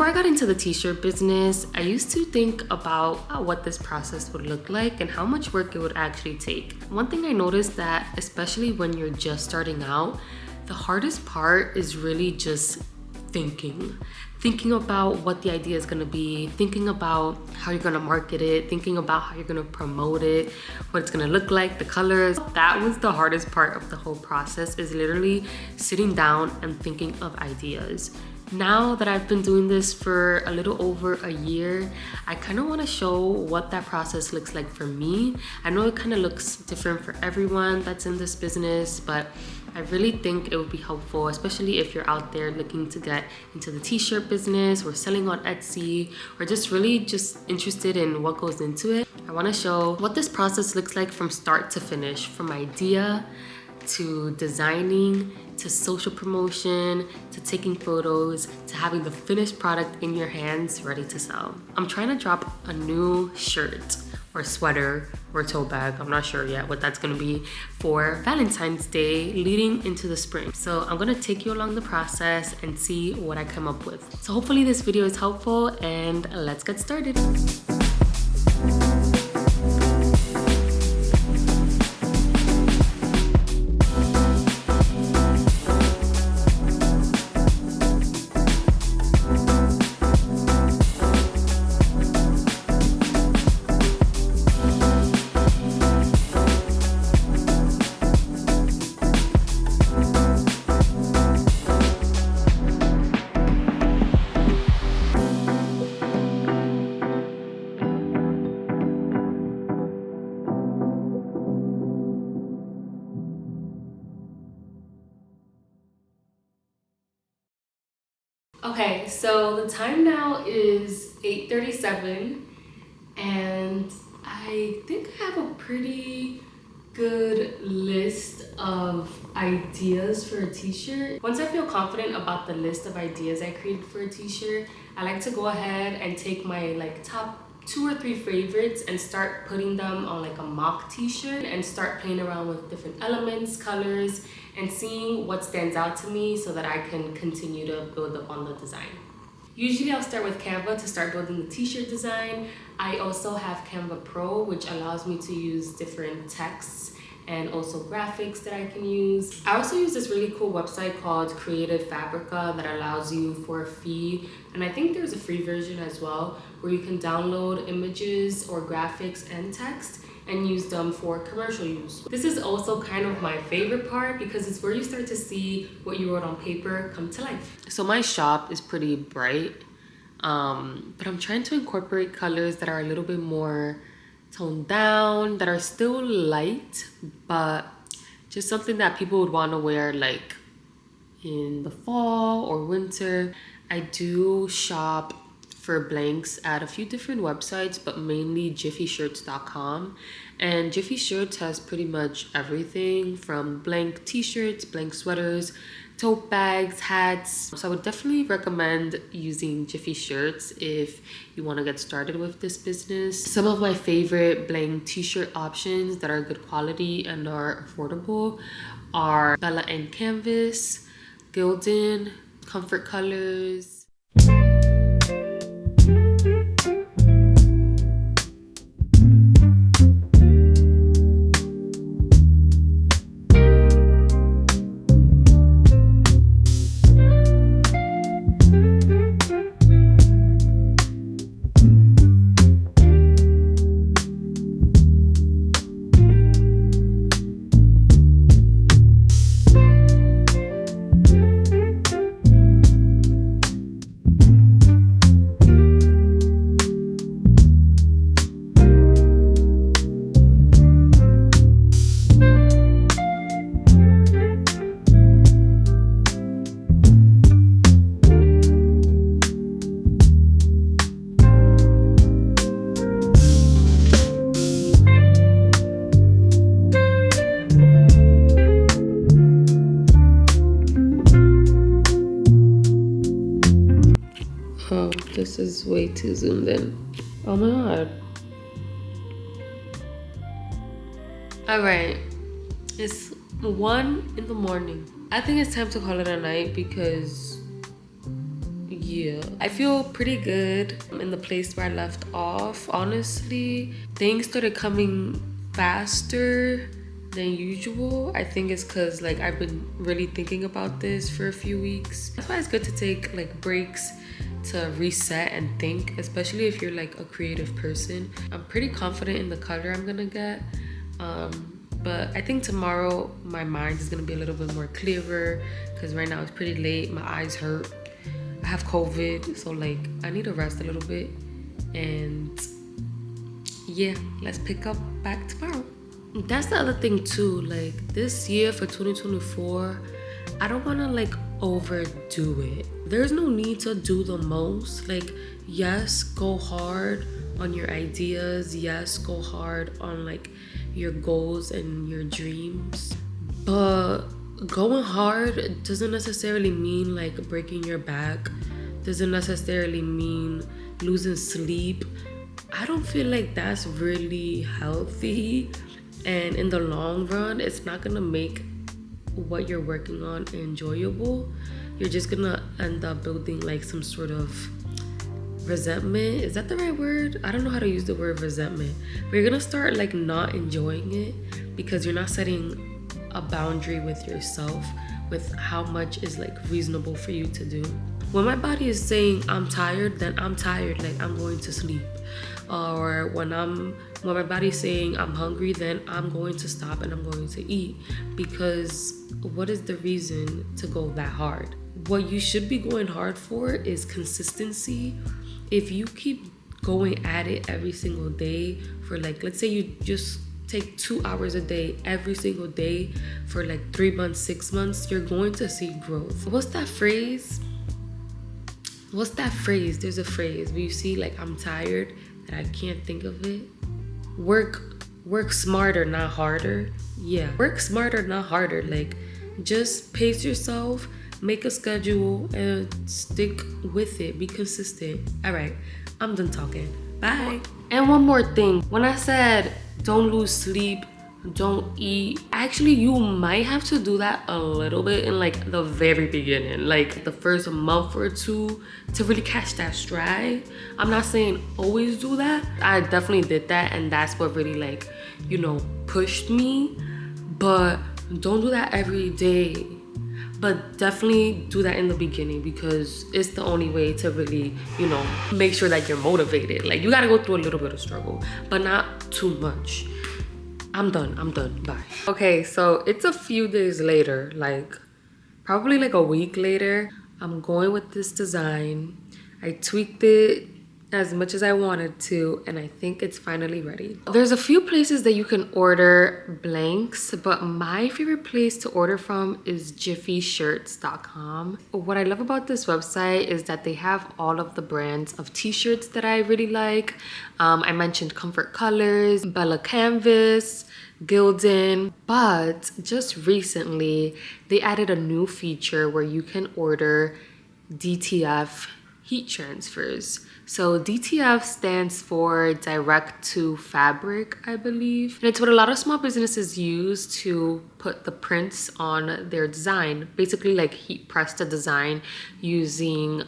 I got into the t-shirt business, I used to think about what this process would look like and how much work it would actually take. One thing I noticed that, especially when you're just starting out, the hardest part is really just thinking about what the idea is going to be, thinking about how you're going to market it, thinking about how you're going to promote it, what it's going to look like, the colors. That was the hardest part of the whole process, is literally sitting down and thinking of ideas. Now that I've been doing this for a little over a year, I kind of want to show what that process looks like for me. I know it kind of looks different for everyone that's in this business, but I really think it would be helpful, especially if you're out there looking to get into the t-shirt business or selling on Etsy, or just interested in what goes into it. I want to show what this process looks like from start to finish, from idea to designing, to social promotion, to taking photos, to having the finished product in your hands ready to sell. I'm trying to drop a new shirt or sweater or tote bag, I'm not sure yet what that's gonna be, for Valentine's Day leading into the spring. So I'm gonna take you along the process and see what I come up with. So hopefully this video is helpful, and let's get started. Okay, so the time now is 8:37, and I think I have a pretty good list of ideas for a t-shirt. Once I feel confident about the list of ideas I created for a t-shirt, I like to go ahead and take my top 2 or 3 favorites and start putting them on a mock t-shirt and start playing around with different elements, colors, and seeing what stands out to me so that I can continue to build up on the design. Usually I'll start with Canva to start building the t-shirt design. I also have Canva Pro, which allows me to use different texts and also graphics that I can use. I also use this really cool website called Creative Fabrica that allows you, for a fee, and I think there's a free version as well, where you can download images or graphics and text and use them for commercial use. This is also kind of my favorite part because it's where you start to see what you wrote on paper come to life. So my shop is pretty bright, but I'm trying to incorporate colors that are a little bit more toned down, that are still light, but just something that people would want to wear in the fall or winter. I do shop for blanks at a few different websites, but mainly jiffyshirts.com. And Jiffy Shirts has pretty much everything from blank t-shirts, blank sweaters, tote bags, hats. So I would definitely recommend using Jiffy Shirts if you want to get started with this business. Some of my favorite blank t-shirt options that are good quality and are affordable are Bella and Canvas, Gildan, Comfort Colors. Oh, this is way too zoomed in. Oh my god. Alright, it's 1 in the morning. I think it's time to call it a night because yeah, I feel pretty good in the place where I left off. Honestly, things started coming faster than usual. I think it's because like I've been really thinking about this for a few weeks. That's why it's good to take like breaks to reset and think, especially if you're like a creative person. I'm pretty confident in the color I'm gonna get. But I think tomorrow my mind is gonna be a little bit more clearer because right now it's pretty late. My eyes hurt. I have COVID, so like I need to rest a little bit. And yeah, let's pick up back tomorrow. That's the other thing too. Like this year for 2024, I don't want to like overdo it. There's no need to do the most. Like, yes, go hard on your ideas. Yes, go hard on like your goals and your dreams. But going hard doesn't necessarily mean like breaking your back. Doesn't necessarily mean losing sleep. I don't feel like that's really healthy. And in the long run, it's not gonna make what you're working on enjoyable. You're just gonna end up building like some sort of resentment. Is that the right word? I don't know how to use the word resentment. But you're gonna start like not enjoying it because you're not setting a boundary with yourself with how much is like reasonable for you to do. When my body is saying I'm tired, then I'm tired, like I'm going to sleep. Or when my body's saying I'm hungry, then I'm going to stop and I'm going to eat. Because what is the reason to go that hard? What you should be going hard for is consistency. If you keep going at it every single day for like, let's say you just take 2 hours a day every single day for like 3 months, 6 months, you're going to see growth. What's that phrase? There's a phrase where you see like I'm tired and I can't think of it. Work smarter, not harder. Yeah, work smarter, not harder. Like just pace yourself, make a schedule and stick with it. Be consistent. All right, I'm done talking. Bye. And one more thing. When I said don't lose sleep, don't eat, actually you might have to do that a little bit in like the very beginning, like the first month or two to really catch that stride. I'm not saying always do that. I definitely did that and that's what really like, you know, pushed me. But don't do that every day. But definitely do that in the beginning because it's the only way to really, you know, make sure that you're motivated. Like you gotta go through a little bit of struggle, but not too much. I'm done, bye. Okay, so it's a few days later, like probably like a week later. I'm going with this design. I tweaked it as much as I wanted to, and I think it's finally ready. There's a few places that you can order blanks, but my favorite place to order from is jiffyshirts.com. What I love about this website is that they have all of the brands of t-shirts that I really like. I mentioned Comfort Colors, Bella Canvas, Gildan, but just recently they added a new feature where you can order DTF heat transfers. So DTF stands for direct to fabric, I believe. And it's what a lot of small businesses use to put the prints on their design. Basically like heat press the design using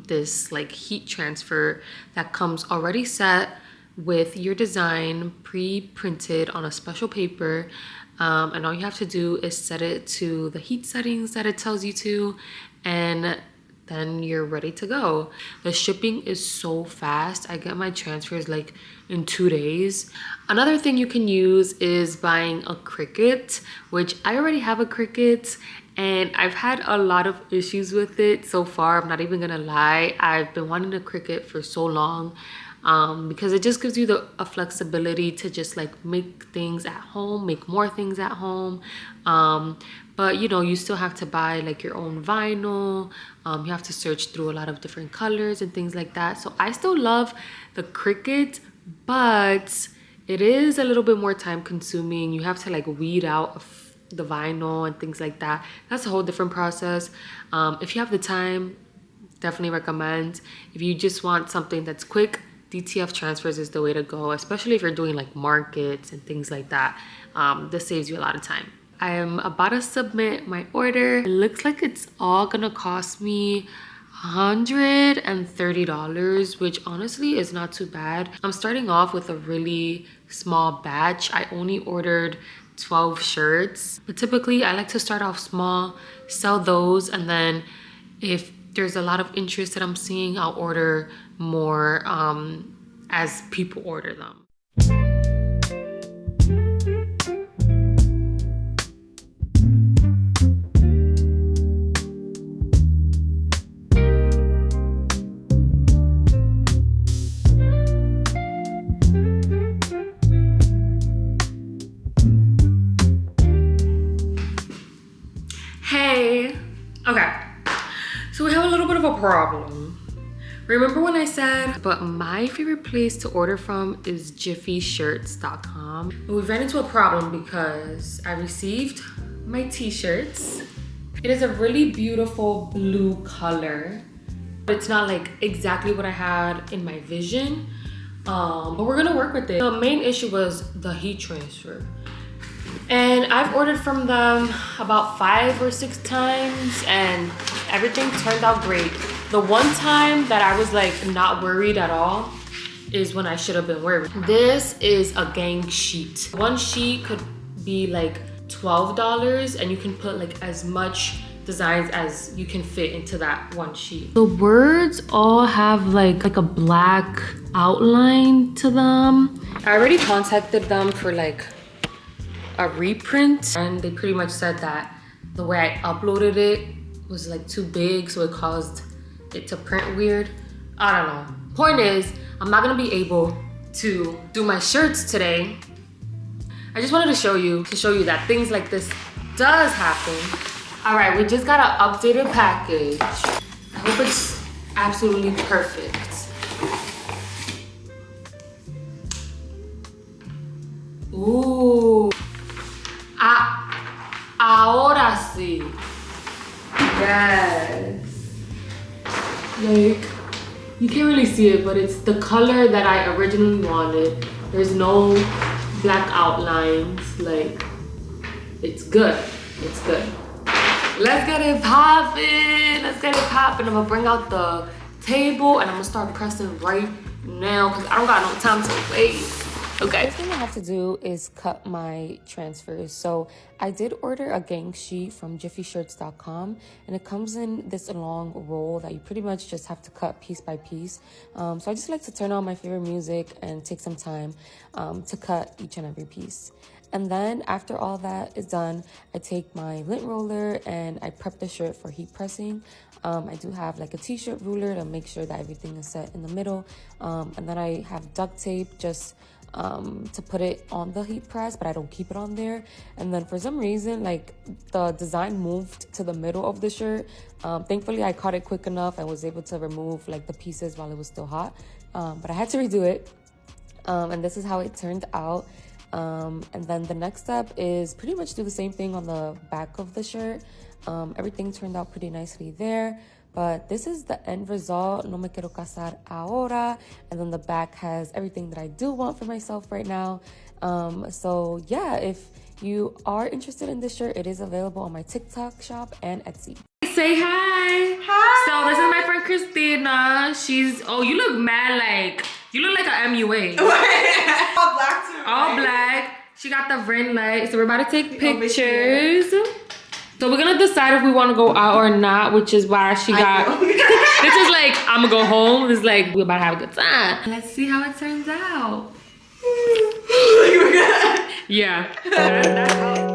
this like heat transfer that comes already set with your design pre-printed on a special paper. And all you have to do is set it to the heat settings that it tells you to, and then you're ready to go. The shipping is so fast. I get my transfers like in 2 days. Another thing you can use is buying a Cricut, which I already have a Cricut and I've had a lot of issues with it so far. I'm not even gonna lie. I've been wanting a Cricut for so long. Because it just gives you a flexibility to just like make things at home, make more things at home. But you know, you still have to buy like your own vinyl. You have to search through a lot of different colors and things like that. So I still love the Cricut, but it is a little bit more time consuming. You have to like weed out the vinyl and things like that. That's a whole different process. If you have the time, definitely recommend. If you just want something that's quick, DTF transfers is the way to go, especially if you're doing like markets and things like that. This saves you a lot of time. I am about to submit my order. It looks like it's all gonna cost me $130, which honestly is not too bad. I'm starting off with a really small batch. I only ordered 12 shirts, but typically I like to start off small, sell those, and then if there's a lot of interest that I'm seeing, I'll order more as people order them. Hey, okay, so we have a little bit of a problem. Remember when I said, but my favorite place to order from is jiffyshirts.com. We ran into a problem because I received my t-shirts. It is a really beautiful blue color. It's not like exactly what I had in my vision, but we're gonna work with it. The main issue was the heat transfer. And I've ordered from them about 5 or 6 times and everything turned out great. The one time that I was like not worried at all is when I should have been worried. This is a gang sheet. One sheet could be like $12 and you can put like as much designs as you can fit into that one sheet. The words all have like a black outline to them. I already contacted them for like a reprint and they pretty much said that the way I uploaded it was like too big, so it caused it to print weird. I don't know. Point is, I'm not gonna be able to do my shirts today. I just wanted to show you that things like this does happen. All right, we just got an updated package. I hope it's absolutely perfect. Ooh. Ahora sí. Yes. Like, you can't really see it, but it's the color that I originally wanted. There's no black outlines. Like, it's good. It's good. Let's get it poppin'. Let's get it poppin'. I'm gonna bring out the table and I'm gonna start pressing right now because I don't got no time to wait. Okay. First thing I have to do is cut my transfers. So I did order a gang sheet from jiffyshirts.com and it comes in this long roll that you pretty much just have to cut piece by piece. So I just like to turn on my favorite music and take some time to cut each and every piece. And then after all that is done, I take my lint roller and I prep the shirt for heat pressing. I do have like a t-shirt ruler to make sure that everything is set in the middle. And then I have duct tape just to put it on the heat press, but I don't keep it on there. And then for some reason, like the design moved to the middle of the shirt. Thankfully I caught it quick enough and was able to remove like the pieces while it was still hot. But I had to redo it. And this is how it turned out. And then the next step is pretty much do the same thing on the back of the shirt. Everything turned out pretty nicely there. But this is the end result. No me quiero casar ahora. And then the back has everything that I do want for myself right now. So yeah, if you are interested in this shirt, it is available on my TikTok shop and Etsy. Say hi. Hi. So this is my friend Christina. She's, oh, you look mad like, you look like an MUA. All black too. All black. She got the ring light. So we're about to take pictures. So we're gonna decide if we want to go out or not, which is why she got. This is like I'm gonna go home. This is like we're about to have a good time. Let's see how it turns out. Yeah. That's how